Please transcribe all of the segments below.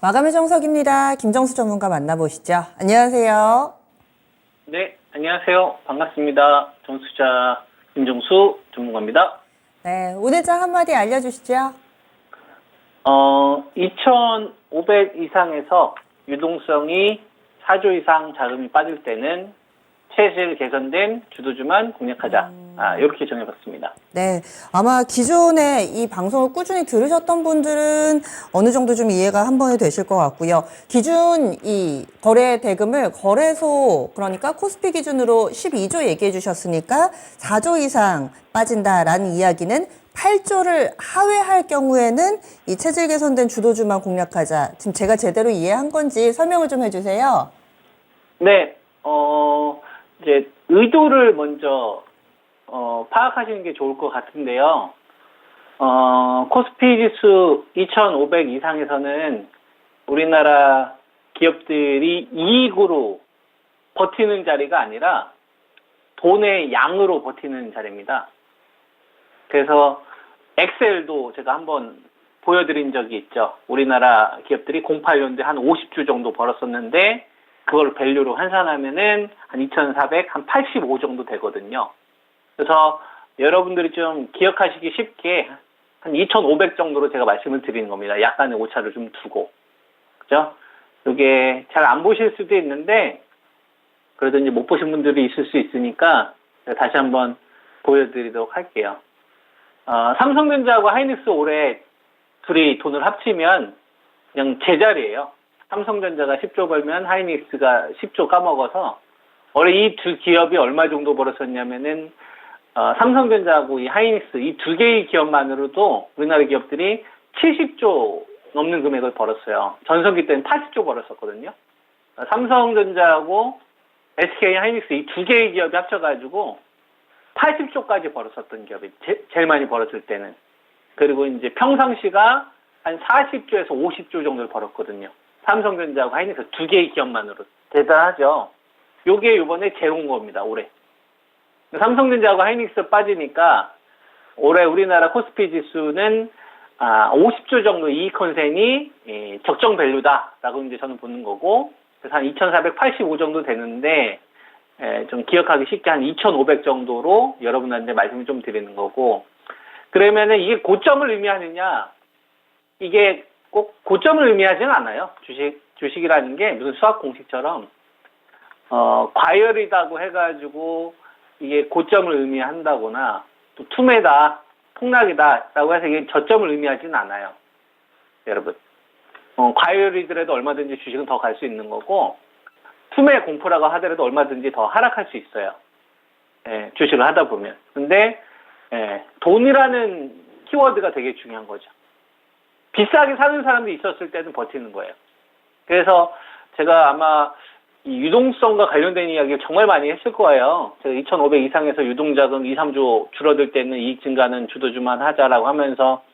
마감의 정석입니다. 김정수 전문가 만나보시죠. 안녕하세요. 네, 안녕하세요. 반갑습니다. 정수자 김정수 전문가입니다. 네, 오늘장 한마디 알려주시죠. 2,500 이상에서 유동성이 4조 이상 자금이 빠질 때는 체질 개선된 주도주만 공략하자. 이렇게 정해봤습니다. 네, 아마 기존에 이 방송을 꾸준히 들으셨던 분들은 어느 정도 좀 이해가 한 번에 되실 것 같고요. 기준 이 거래 대금을 거래소, 그러니까 코스피 기준으로 12조 얘기해 주셨으니까 4조 이상 빠진다라는 이야기는 8조를 하회할 경우에는 이 체질 개선된 주도주만 공략하자. 지금 제가 제대로 이해한 건지 설명을 좀 해주세요. 네, 이제 의도를 먼저 파악하시는 게 좋을 것 같은데요. 코스피 지수 2,500 이상에서는 우리나라 기업들이 이익으로 버티는 자리가 아니라 돈의 양으로 버티는 자리입니다. 그래서 엑셀도 제가 한번 보여드린 적이 있죠. 우리나라 기업들이 08년도에 한 50주 정도 벌었었는데 그걸 밸류로 환산하면은 한 2,400, 한 85 정도 되거든요. 그래서 여러분들이 좀 기억하시기 쉽게 한 2,500 정도로 제가 말씀을 드리는 겁니다. 약간의 오차를 좀 두고. 그죠? 이게 잘 안 보실 수도 있는데, 그래도 이제 못 보신 분들이 있을 수 있으니까 다시 한번 보여드리도록 할게요. 삼성전자하고 하이닉스 올해 둘이 돈을 합치면 그냥 제자리예요. 삼성전자가 10조 벌면 하이닉스가 10조 까먹어서 올해 이 두 기업이 얼마 정도 벌었었냐면은 삼성전자하고 이 하이닉스 이 두 개의 기업만으로도 우리나라 기업들이 70조 넘는 금액을 벌었어요. 전성기 때는 80조 벌었었거든요. 삼성전자하고 SK 하이닉스 이 두 개의 기업이 합쳐가지고 80조까지 벌었었던 기업이 제일 많이 벌었을 때는. 그리고 이제 평상시가 한 40조에서 50조 정도를 벌었거든요. 삼성전자하고 하이닉스 두 개의 기업만으로. 대단하죠. 요게 이번에 제로인 겁니다, 올해. 삼성전자하고 하이닉스 빠지니까 올해 우리나라 코스피 지수는 50조 정도 이익 컨센이 적정 밸류다라고 이제 저는 보는 거고, 그래서 한 2,485 정도 되는데, 좀 기억하기 쉽게 한 2,500 정도로 여러분한테 말씀을 좀 드리는 거고, 그러면은 이게 고점을 의미하느냐, 이게 꼭 고점을 의미하지는 않아요. 주식이라는 게 무슨 수학 공식처럼, 과열이라고 해가지고 이게 고점을 의미한다거나, 또 투매다, 폭락이다라고 해서 이게 저점을 의미하지는 않아요. 여러분. 과열이더라도 얼마든지 주식은 더 갈 수 있는 거고, 투매 공포라고 하더라도 얼마든지 더 하락할 수 있어요. 주식을 하다 보면. 근데, 돈이라는 키워드가 되게 중요한 거죠. 비싸게 사는 사람도 있었을 때는 버티는 거예요. 그래서 제가 아마 이 유동성과 관련된 이야기를 정말 많이 했을 거예요. 제가 2,500 이상에서 유동자금 2, 3조 줄어들 때는 이익 증가는 주도주만 하자라고 하면서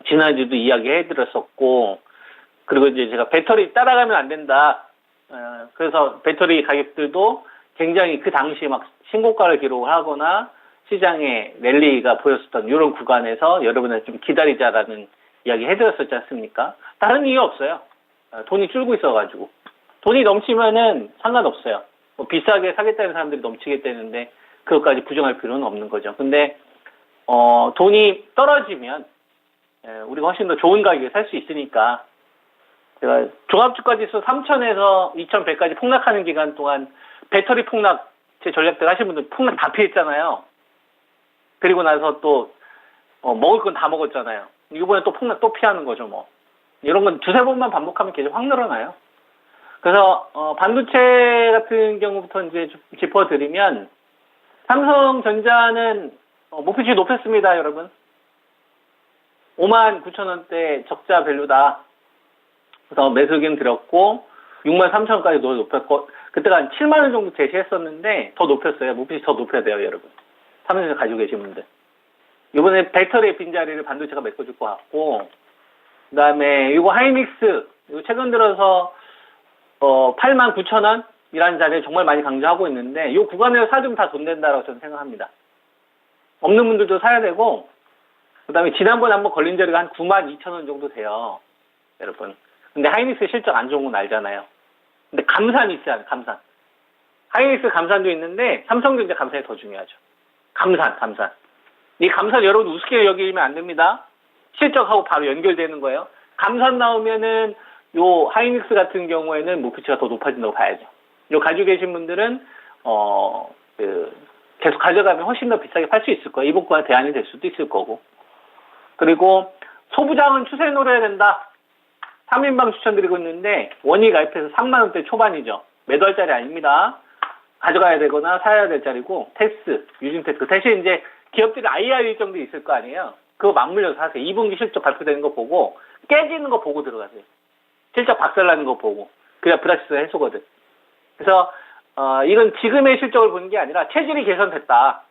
지난주도 이야기해드렸었고, 그리고 이제 제가 배터리 따라가면 안 된다. 그래서 배터리 가격들도 굉장히 그 당시에 막 신고가를 기록하거나 시장에 랠리가 보였었던 이런 구간에서 여러분한테 좀 기다리자라는 이야기 해드렸었지 않습니까? 다른 이유 없어요. 돈이 줄고 있어가지고. 돈이 넘치면은 상관없어요. 뭐 비싸게 사겠다는 사람들이 넘치겠다는데 그것까지 부정할 필요는 없는 거죠. 근데 돈이 떨어지면 우리가 훨씬 더 좋은 가격에 살 수 있으니까 제가 종합주가지수 3,000에서 2,100까지 폭락하는 기간 동안 배터리 폭락 제 전략들 하신 분들 폭락 다 피했잖아요. 그리고 나서 또 먹을 건 다 먹었잖아요. 이번에 또 폭락 또 피하는 거죠, 뭐. 이런 건 두세 번만 반복하면 계속 확 늘어나요. 그래서 반도체 같은 경우부터 이제 좀 짚어드리면 삼성전자는 목표치 높였습니다, 여러분. 59,000원대 적자 밸류다. 그래서 매수 의견 드렸고 63,000원까지 높였고 그때가 한 7만 원 정도 제시했었는데 더 높였어요. 목표치 더 높여야 돼요, 여러분. 삼성전자 가지고 계신 분들. 이번에 배터리의 빈자리를 반도체가 메꿔줄 것 같고, 그 다음에 이거 하이닉스, 이거 최근 들어서 89,000원이라는 자리를 정말 많이 강조하고 있는데 이 구간에서 사주면 다 돈 된다라고 저는 생각합니다. 없는 분들도 사야 되고, 그 다음에 지난번에 한번 걸린 자리가 한 92,000원 정도 돼요, 여러분. 근데 하이닉스 실적 안 좋은 건 알잖아요. 근데 감산이 있잖아요, 감산. 하이닉스 감산도 있는데 삼성전자 감산이 더 중요하죠. 감산. 이 감산 여러분 우습게 여기면 안 됩니다. 실적하고 바로 연결되는 거예요. 감산 나오면은 요 하이닉스 같은 경우에는 목표치가 더 높아진다고 봐야죠. 요 가지고 계신 분들은 계속 가져가면 훨씬 더 비싸게 팔 수 있을 거예요. 이번 거에 대안이 될 수도 있을 거고. 그리고 소부장은 추세 노려야 된다. 3인방 추천드리고 있는데 원이 가입해서 3만 원대 초반이죠. 매도할 자리 아닙니다. 가져가야 되거나 사야 될 자리고 테스, 유진테크. 대신 이제 기업들이 IR 일정도 있을 거 아니에요. 그거 맞물려서 사세요. 2분기 실적 발표되는 거 보고 깨지는 거 보고 들어가세요. 실적 박살나는 거 보고. 그래야 브라시스 해소거든. 그래서 이건 지금의 실적을 보는 게 아니라 체질이 개선됐다.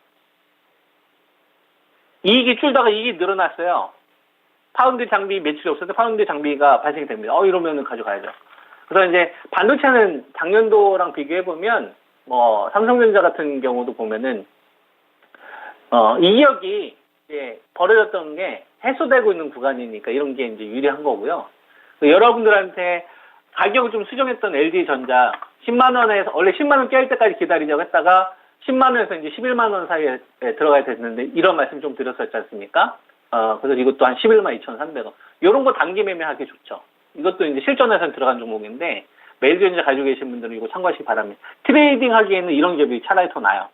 이익이 줄다가 이익이 늘어났어요. 파운드 장비 매출이 없어서 파운드 장비가 발생이 됩니다. 이러면은 가져가야죠. 그래서 이제 반도체는 작년도랑 비교해보면, 삼성전자 같은 경우도 보면은, 이익이 이제 벌어졌던 게 해소되고 있는 구간이니까 이런 게 이제 유리한 거고요. 여러분들한테 가격을 좀 수정했던 LG전자 10만원에서, 원래 10만원 깰 때까지 기다리려고 했다가 10만원에서 이제 11만원 사이에 들어가야 됐는데 이런 말씀 좀 드렸었지 않습니까? 그래서 이것도 한 11만 2,300원. 요런 거 단기 매매하기 좋죠. 이것도 이제 실전에서 들어간 종목인데, LG전자 가지고 계신 분들은 이거 참고하시기 바랍니다. 트레이딩 하기에는 이런 기업이 차라리 더 나아요.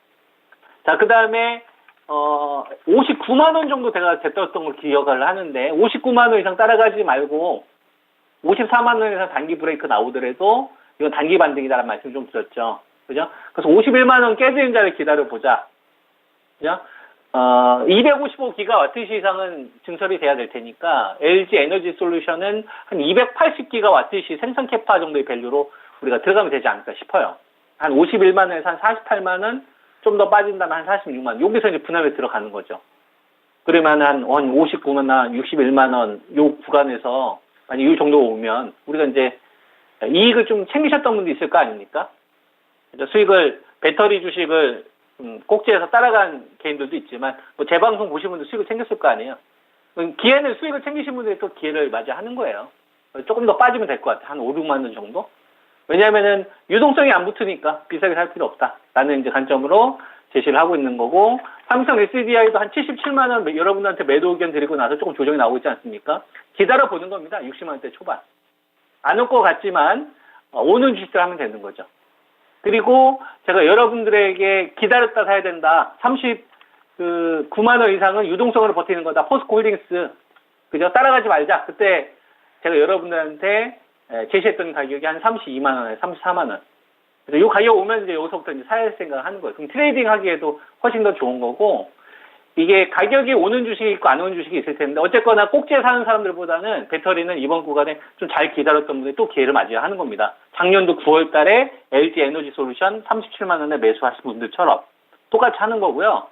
자, 그 다음에, 59만원 정도 됐던 걸 기억을 하는데, 59만원 이상 따라가지 말고, 54만원 이상 단기 브레이크 나오더라도, 이건 단기 반등이다라는 말씀 좀 드렸죠. 그죠? 그래서 51만원 깨지는 자를 기다려보자. 그죠? 255기가와트 이상은 증설이 돼야 될 테니까, LG 에너지 솔루션은 한 280기가와트 생산 캐파 정도의 밸류로 우리가 들어가면 되지 않을까 싶어요. 한 51만원에서 한 48만원, 좀 더 빠진다면 한 46만원. 여기서 이제 분할에 들어가는 거죠. 그러면 한 59만원, 61만원, 요 구간에서, 만약 이 정도 오면, 우리가 이제 이익을 좀 챙기셨던 분도 있을 거 아닙니까? 수익을, 배터리 주식을 꼭지에서 따라간 개인들도 있지만, 제 방송 보신 분들 수익을 챙겼을 거 아니에요? 기회는 수익을 챙기신 분들이 또 기회를 맞이하는 거예요. 조금 더 빠지면 될 것 같아요. 한 5, 6만원 정도? 왜냐하면은 유동성이 안 붙으니까 비싸게 살 필요 없다라는 이제 관점으로 제시를 하고 있는 거고, 삼성 SDI도 한 77만원 여러분한테 매도 의견 드리고 나서 조금 조정이 나오고 있지 않습니까? 기다려 보는 겁니다. 60만원대 초반. 안 올 것 같지만, 오는 주식들 하면 되는 거죠. 그리고 제가 여러분들에게 기다렸다 사야 된다. 39만원 이상은 유동성으로 버티는 거다. 포스코 홀딩스. 그죠? 따라가지 말자. 그때 제가 여러분들한테 제시했던 가격이 한 32만원에 34만원. 그래서 이 가격 오면 이제 여기서부터 이제 사야 할 생각을 하는 거예요. 그럼 트레이딩 하기에도 훨씬 더 좋은 거고, 이게 가격이 오는 주식이 있고 안 오는 주식이 있을 텐데, 어쨌거나 꼭지에 사는 사람들보다는 배터리는 이번 구간에 좀 잘 기다렸던 분들이 또 기회를 맞이하는 겁니다. 작년도 9월 달에 LG 에너지 솔루션 37만원에 매수하신 분들처럼 똑같이 하는 거고요.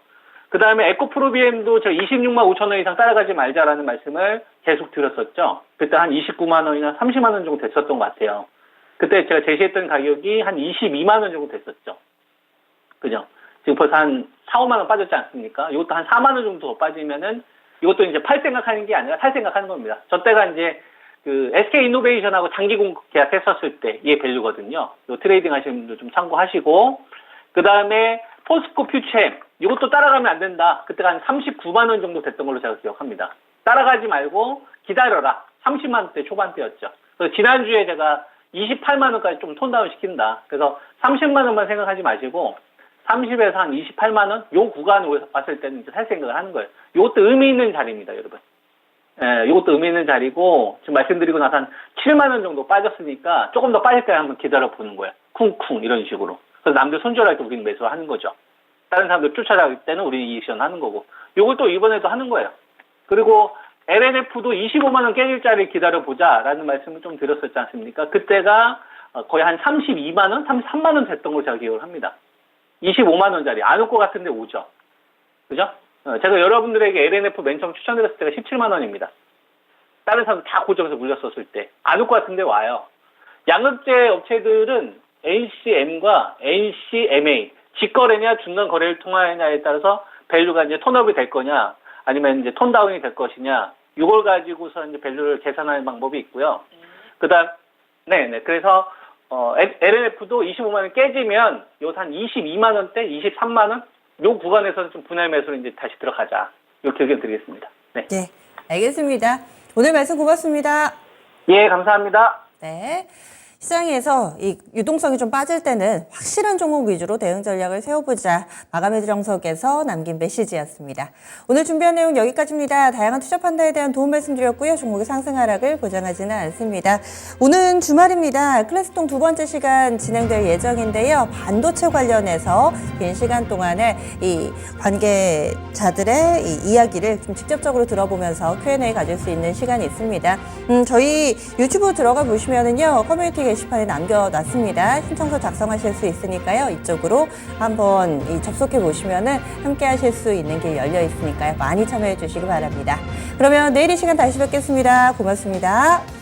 그 다음에 에코프로비엠도 저 26만 5천원 이상 따라가지 말자라는 말씀을 계속 드렸었죠. 그때 한 29만원이나 30만원 정도 됐었던 것 같아요. 그때 제가 제시했던 가격이 한 22만원 정도 됐었죠. 그죠? 지금 벌써 한 4, 5만원 빠졌지 않습니까? 이것도 한 4만원 정도 더 빠지면은 이것도 이제 팔 생각하는 게 아니라 살 생각하는 겁니다. 저 때가 이제 그 SK 이노베이션하고 장기 공급 계약했었을 때 이 밸류거든요. 요 트레이딩 하시는 분들 좀 참고하시고, 그 다음에 포스코 퓨처엠, 이것도 따라가면 안 된다. 그때가 한 39만원 정도 됐던 걸로 제가 기억합니다. 따라가지 말고 기다려라. 30만원대 초반대였죠. 그래서 지난주에 제가 28만원까지 좀 톤다운 시킨다. 그래서 30만원만 생각하지 마시고 30에서 한 28만원? 요 구간에 왔을 때는 이제 살 생각을 하는 거예요. 요것도 의미 있는 자리입니다, 여러분. 요것도 의미 있는 자리고, 지금 말씀드리고 나서 한 7만원 정도 빠졌으니까 조금 더 빠질 때 한번 기다려 보는 거예요. 쿵쿵, 이런 식으로. 그래서 남들 손절할 때 우리는 매수하는 거죠. 다른 사람들 쫓아갈 때는 우리는 이익션 하는 거고. 요걸 또 이번에도 하는 거예요. 그리고 LNF도 25만원 깨질 자리를 기다려보자 라는 말씀을 좀 드렸었지 않습니까? 그때가 거의 한 32만원, 33만원 됐던 걸 제가 기억을 합니다. 25만원짜리. 안 올 것 같은데 오죠. 그죠? 제가 여러분들에게 LNF 맨 처음 추천드렸을 때가 17만원입니다. 다른 사람들 다 고점에서 물렸었을 때. 안 올 것 같은데 와요. 양극재 업체들은 NCM과 NCMA, 직거래냐 중간 거래를 통하느냐에 따라서 밸류가 이제 톤업이 될 거냐, 아니면 이제 톤다운이 될 것이냐, 이걸 가지고서 이제 밸류를 계산하는 방법이 있고요. 그다음 네네. 그래서 LNF도 25만 원 깨지면 요새 한 22만 원대, 23만 원 요 구간에서는 좀 분할 매수로 이제 다시 들어가자. 이렇게 의견 드리겠습니다. 네. 네, 알겠습니다. 오늘 말씀 고맙습니다. 예, 감사합니다. 네. 시장에서 이 유동성이 좀 빠질 때는 확실한 종목 위주로 대응 전략을 세워보자. 마감의 정석에서 남긴 메시지였습니다. 오늘 준비한 내용 여기까지입니다. 다양한 투자 판단에 대한 도움 말씀드렸고요. 종목의 상승 하락을 보장하지는 않습니다. 오는 주말입니다. 클래스통 두 번째 시간 진행될 예정인데요. 반도체 관련해서 긴 시간 동안에 이 관계자들의 이 이야기를 좀 직접적으로 들어보면서 Q&A 가질 수 있는 시간이 있습니다. 저희 유튜브 들어가 보시면은요. 커뮤니티 게시판에 남겨놨습니다. 신청서 작성하실 수 있으니까요. 이쪽으로 한번 접속해 보시면은 함께 하실 수 있는 길 열려 있으니까요. 많이 참여해 주시기 바랍니다. 그러면 내일 이 시간 다시 뵙겠습니다. 고맙습니다.